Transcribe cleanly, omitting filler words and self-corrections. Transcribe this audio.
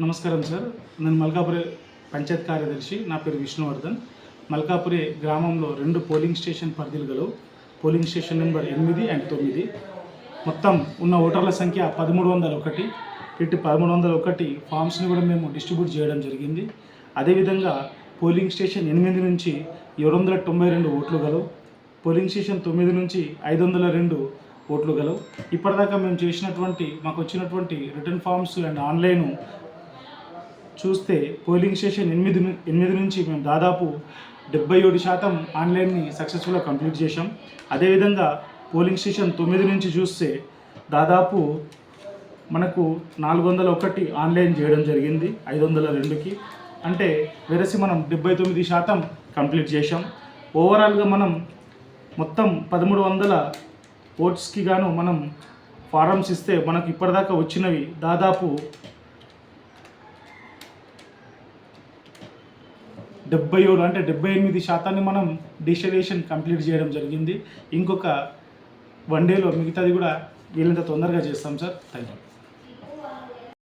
నమస్కారం సార్. నేను మల్కాపురి పంచాయత్ కార్యదర్శి. నా పేరు విష్ణువర్ధన్. మల్కాపురి గ్రామంలో 2 పోలింగ్ స్టేషన్ పరిధిలు గలవు. Polling station number 8 and 9. మొత్తం ఉన్న ఓటర్ల సంఖ్య 1301. ఇటు 1301 ఫామ్స్ని కూడా మేము డిస్ట్రిబ్యూట్ చేయడం జరిగింది. అదేవిధంగా పోలింగ్ స్టేషన్ 8 నుంచి 792 ఓట్లు గలవు. పోలింగ్ స్టేషన్ 9 నుంచి 502 ఓట్లు గలవు. ఇప్పటిదాకా మేము మాకు వచ్చినటువంటి రిటర్న్ ఫామ్స్ అండ్ ఆన్లైన్ చూస్తే పోలింగ్ స్టేషన్ 8 నుంచి మేము దాదాపు 77% ఆన్లైన్ని సక్సెస్ఫుల్గా కంప్లీట్ చేశాం. అదేవిధంగా పోలింగ్ స్టేషన్ 9 నుంచి చూస్తే దాదాపు మనకు 401 ఆన్లైన్ చేయడం జరిగింది 502కి. అంటే వెరసి మనం 79% కంప్లీట్ చేశాం. ఓవరాల్గా మనం మొత్తం 1300 ఓట్స్కి గాను మనం ఫారమ్స్ ఇస్తే మనకు ఇప్పటిదాకా వచ్చినవి దాదాపు 77 అంటే 78% మనం డిజిటలైజేషన్ కంప్లీట్ చేయడం జరిగింది. ఇంకొక 1 డేలో మిగతాది కూడా వీళ్ళంత తొందరగా చేస్తాం సార్. Thank you.